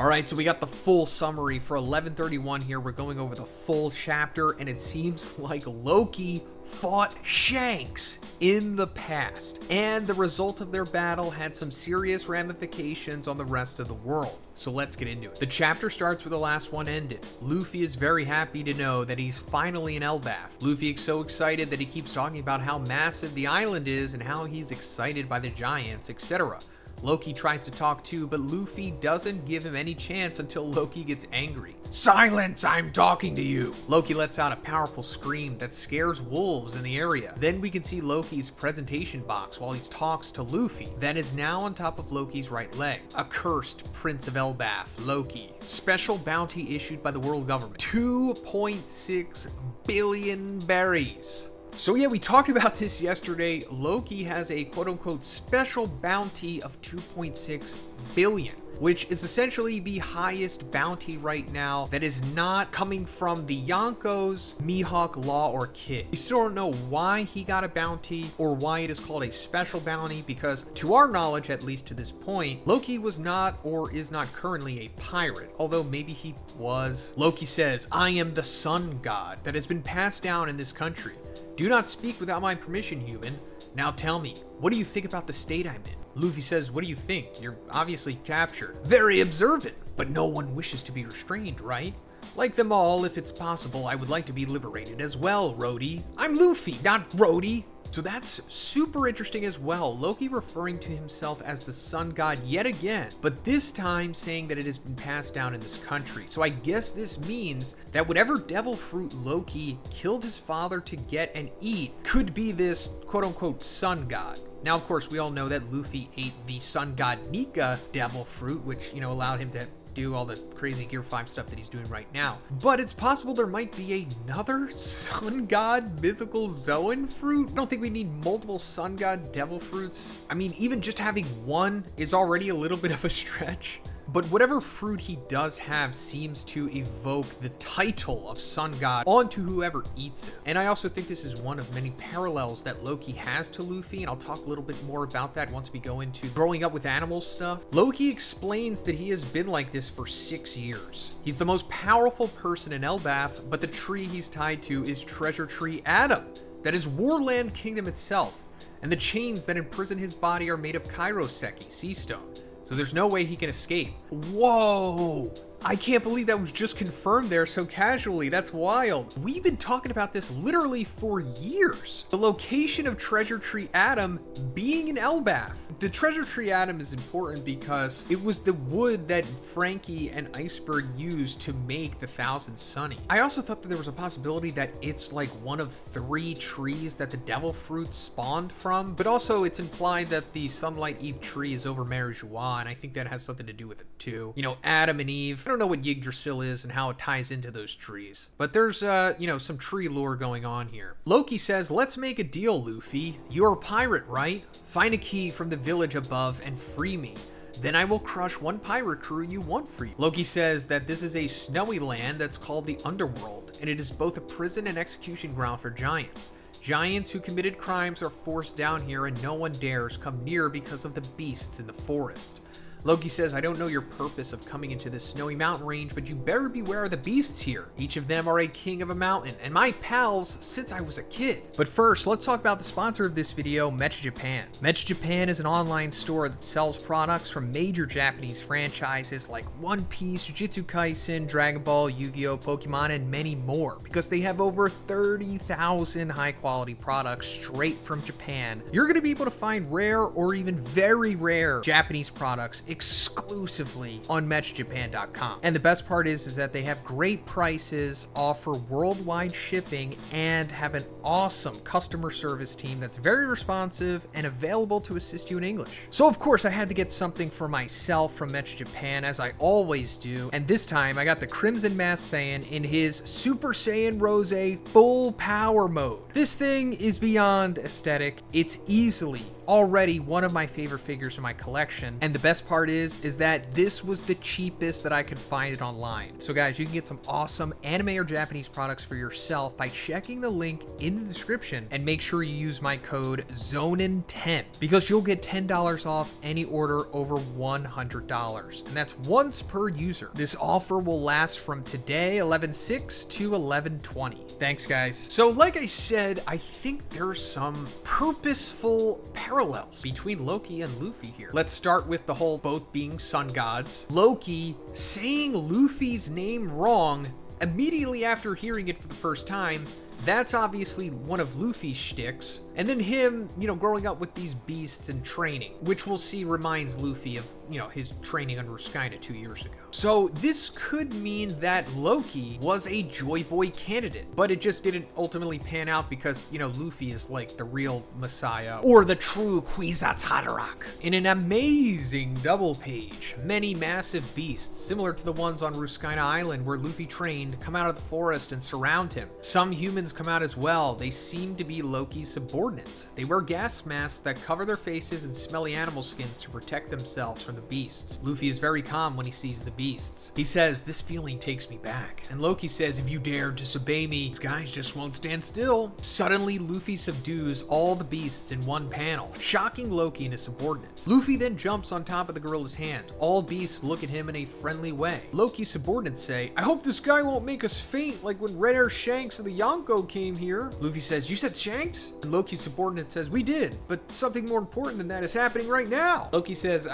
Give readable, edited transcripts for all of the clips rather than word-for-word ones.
Alright, so we got the full summary for 1131 here. We're going over the full chapter, and it seems like Loki fought Shanks in the past, and the result of their battle had some serious ramifications on the rest of the world. So let's get into it. The chapter starts where the last one ended. Luffy is very happy to know that he's finally in Elbaph. Luffy is so excited that he keeps talking about how massive the island is and how he's excited by the giants, etc. Loki tries to talk too, but Luffy doesn't give him any chance until Loki gets angry. "Silence, I'm talking to you!" Loki lets out a powerful scream that scares wolves in the area. Then we can see Loki's presentation box while he talks to Luffy. That is now on top of Loki's right leg. Accursed Prince of Elbaph, Loki. Special bounty issued by the world government. 2.6 billion berries. So yeah, we talked about this yesterday. Loki has a quote-unquote special bounty of 2.6 billion, which is essentially the highest bounty right now that is not coming from the Yonkos, Mihawk, Law, or Kid. We still don't know why he got a bounty or why it is called a special bounty, because to our knowledge, at least to this point, Loki was not or is not currently a pirate, although maybe he was. Loki says, "I am the sun god that has been passed down in this country. Do not speak without my permission, human. Now tell me, what do you think about the state I'm in?" Luffy says, "What do you think? You're obviously captured. Very observant, but no one wishes to be restrained, right? Like them all, if it's possible, I would like to be liberated as well, Rhodey. I'm Luffy, not Rhodey." So that's super interesting as well. Loki referring to himself as the sun god yet again, but this time saying that it has been passed down in this country. So I guess this means that whatever devil fruit Loki killed his father to get and eat could be this quote-unquote sun god. Now, of course, we all know that Luffy ate the sun god Nika devil fruit, which, allowed him to do all the crazy Gear 5 stuff that he's doing right now. But it's possible there might be another sun god mythical Zoan fruit. I don't think we need multiple sun god devil fruits. I mean, even just having one is already a little bit of a stretch. But whatever fruit he does have seems to evoke the title of Sun God onto whoever eats it. And I also think this is one of many parallels that Loki has to Luffy, and I'll talk a little bit more about that once we go into growing up with animals stuff. Loki explains that he has been like this for 6 years. He's the most powerful person in Elbaph, but the tree he's tied to is Treasure Tree Adam. That is Warland Kingdom itself. And the chains that imprison his body are made of Kairoseki, sea stone. So there's no way he can escape. Whoa! I can't believe that was just confirmed there so casually. That's wild. We've been talking about this literally for years. The location of Treasure Tree Adam being in Elbaph. The Treasure Tree Adam is important because it was the wood that Frankie and Iceberg used to make the Thousand Sunny. I also thought that there was a possibility that it's like one of 3 trees that the devil fruit spawned from, but also it's implied that the Sunlight Eve tree is over Mary Joie, and I think that has something to do with it too. Adam and Eve. I don't know what Yggdrasil is and how it ties into those trees, but there's some tree lore going on here. Loki says, "Let's make a deal, Luffy. You're a pirate, right? Find a key from the village above and free me. Then I will crush one pirate crew you want free." Loki says that this is a snowy land that's called the Underworld, and it is both a prison and execution ground for giants. Giants who committed crimes are forced down here, and no one dares come near because of the beasts in the forest. Loki says, "I don't know your purpose of coming into this snowy mountain range, but you better beware of the beasts here. Each of them are a king of a mountain, and my pals since I was a kid." But first, let's talk about the sponsor of this video, Mech Japan. Mech Japan is an online store that sells products from major Japanese franchises like One Piece, Jujutsu Kaisen, Dragon Ball, Yu-Gi-Oh!, Pokemon, and many more. Because they have over 30,000 high-quality products straight from Japan, you're going to be able to find rare or even very rare Japanese products exclusively on MechJapan.com. And the best part is that they have great prices, offer worldwide shipping, and have an awesome customer service team that's very responsive and available to assist you in English. So of course I had to get something for myself from Mech Japan, as I always do, and this time I got the Crimson Masked Saiyan in his Super Saiyan Rose full power mode. This thing is beyond aesthetic. It's easily already one of my favorite figures in my collection. And the best part is that this was the cheapest that I could find it online. So guys, you can get some awesome anime or Japanese products for yourself by checking the link in the description, and make sure you use my code Zhoniin10 because you'll get $10 off any order over $100. And that's once per user. This offer will last from today, 11/6 to 11/20. Thanks guys. So like I said, I think there's some purposeful parallels between Loki and Luffy here. Let's start with the whole both being sun gods. Loki saying Luffy's name wrong immediately after hearing it for the first time. That's obviously one of Luffy's shticks. And then him, growing up with these beasts and training, which we'll see reminds Luffy of, his training under Skyna 2 years ago. So this could mean that Loki was a Joy Boy candidate, but it just didn't ultimately pan out because, Luffy is like the real Messiah or the true Kwisatz Haderach. In an amazing double page, many massive beasts, similar to the ones on Skyna Island where Luffy trained, come out of the forest and surround him. Some humans come out as well. They seem to be Loki's subordinates. They wear gas masks that cover their faces and smelly animal skins to protect themselves from the beasts. Luffy is very calm when he sees the beasts. He says, "This feeling takes me back." And Loki says, "If you dare disobey me, these guys just won't stand still." Suddenly, Luffy subdues all the beasts in one panel, shocking Loki and his subordinates. Luffy then jumps on top of the gorilla's hand. All beasts look at him in a friendly way. Loki's subordinates say, "I hope this guy won't make us faint like when Red Hair Shanks and the Yonko came here." Luffy says, "You said Shanks?" And Loki's subordinate says, "We did, but something more important than that is happening right now." Loki says,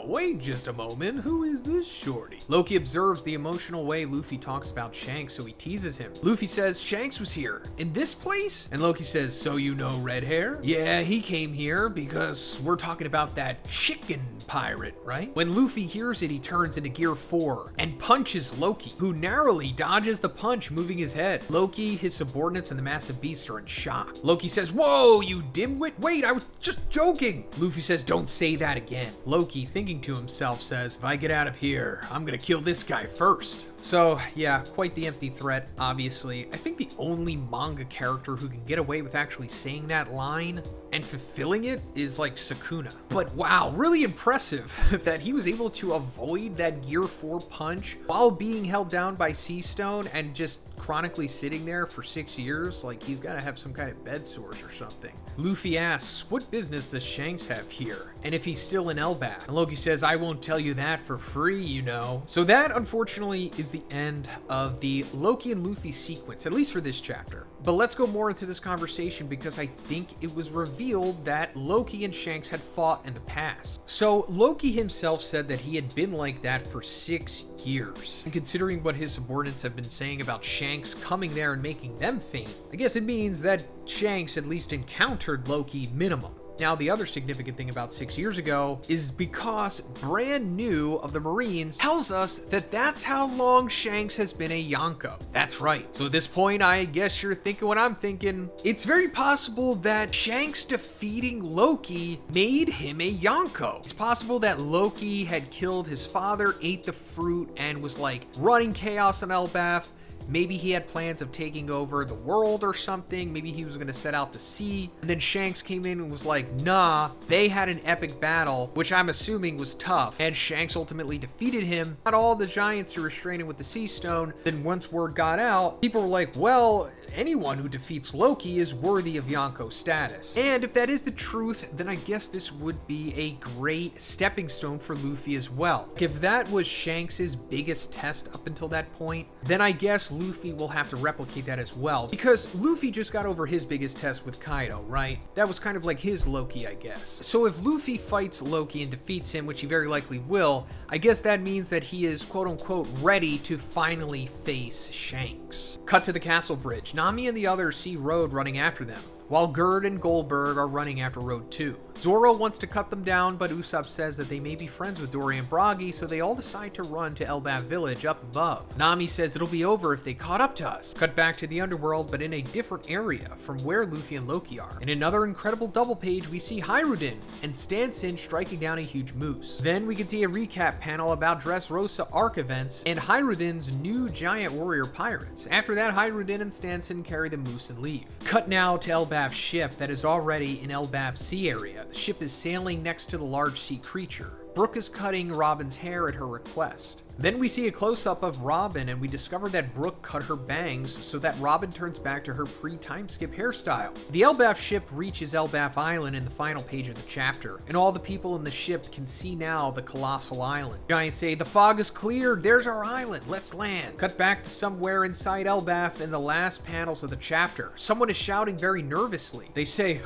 "Wait just a moment. Who is this shorty?" Loki observes the emotional way Luffy talks about Shanks, so he teases him. Luffy says, "Shanks was here, in this place?" And Loki says, "So you know Red Hair?" "Yeah, he came here because we're talking about that chicken pirate, right?" When Luffy hears it, he turns into Gear 4 and punches Loki, who narrowly dodges the punch, moving his head. Loki, his subordinates, and the massive beasts are in shock. Loki says, "Whoa, you dimwit. Wait, I was just joking." Luffy says, "Don't say that again." Loki, thinking to himself, says, "If I get out of here, I'm gonna kill this guy first." So yeah, quite the empty threat, obviously. I think the only manga character who can get away with actually saying that line and fulfilling it is like Sukuna. But wow, really impressive that he was able to avoid that Gear 4 punch while being held down by Sea Stone and just chronically sitting there for 6 years. Like, he's gotta have some kind of bed sores or something. Luffy asks, "What business does Shanks have here? And if he's still in Elbaph?" And Loki says, "I won't tell you that for free, So that, unfortunately, is the end of the Loki and Luffy sequence, at least for this chapter. But let's go more into this conversation because I think it was revealed that Loki and Shanks had fought in the past. So Loki himself said that he had been like that for 6 years. And considering what his subordinates have been saying about Shanks coming there and making them faint, I guess it means that Shanks at least encountered Loki minimum. Now, the other significant thing about 6 years ago is because Brand New of the Marines tells us that that's how long Shanks has been a Yonko. That's right. So at this point, I guess you're thinking what I'm thinking. It's very possible that Shanks defeating Loki made him a Yonko. It's possible that Loki had killed his father, ate the fruit, and was like running chaos on Elbaph. Maybe he had plans of taking over the world or something. Maybe he was going to set out to sea. And then Shanks came in and was like, nah. They had an epic battle, which I'm assuming was tough. And Shanks ultimately defeated him. Got all the giants to restrain him with the Sea Stone. Then once word got out, people were like, well, anyone who defeats Loki is worthy of Yonko status. And if that is the truth, then I guess this would be a great stepping stone for Luffy as well. If that was Shanks' biggest test up until that point, then I guess Luffy will have to replicate that as well. Because Luffy just got over his biggest test with Kaido, right? That was kind of like his Loki, I guess. So if Luffy fights Loki and defeats him, which he very likely will, I guess that means that he is quote-unquote ready to finally face Shanks. Cut to the castle bridge. Nami and the others see Road running after them, while Gerd and Goldberg are running after Road 2. Zoro wants to cut them down, but Usopp says that they may be friends with Dory and Bragi, so they all decide to run to Elbaph village up above. Nami says it'll be over if they caught up to us. Cut back to the underworld, but in a different area from where Luffy and Loki are. In another incredible double page, we see Hirudin and Stanson striking down a huge moose. Then we can see a recap panel about Dressrosa arc events and Hirudin's new giant warrior pirates. After that, Hirudin and Stanson carry the moose and leave. Cut now to Elbaph Elbaph ship that is already in Elbaph's sea area. The ship is sailing next to the large sea creature. Brooke is cutting Robin's hair at her request. Then we see a close-up of Robin, and we discover that Brooke cut her bangs so that Robin turns back to her pre-time skip hairstyle. The Elbaph ship reaches Elbaph Island in the final page of the chapter, and all the people in the ship can see now the colossal island. Giants say, "The fog is cleared, there's our island, let's land." Cut back to somewhere inside Elbaph in the last panels of the chapter. Someone is shouting very nervously. They say,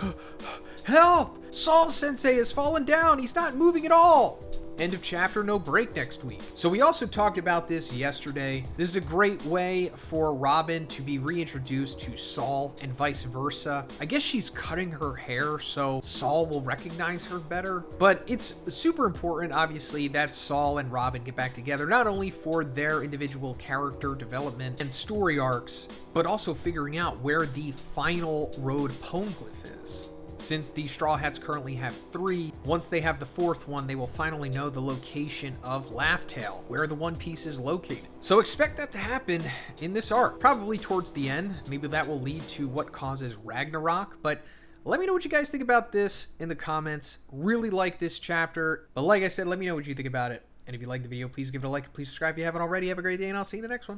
"Help! Saul-sensei has fallen down, he's not moving at all!" End of chapter, no break next week. So we also talked about this yesterday. This is a great way for Robin to be reintroduced to Saul and vice versa. I guess she's cutting her hair so Saul will recognize her better. But it's super important, obviously, that Saul and Robin get back together, not only for their individual character development and story arcs, but also figuring out where the final road poneglyph is. Since the Straw Hats currently have 3, once they have the 4th one, they will finally know the location of Laugh-Tale, where the One Piece is located. So expect that to happen in this arc, probably towards the end. Maybe that will lead to what causes Ragnarok, but let me know what you guys think about this in the comments. Really like this chapter, but like I said, let me know what you think about it. And if you liked the video, please give it a like, please subscribe if you haven't already. Have a great day, and I'll see you in the next one.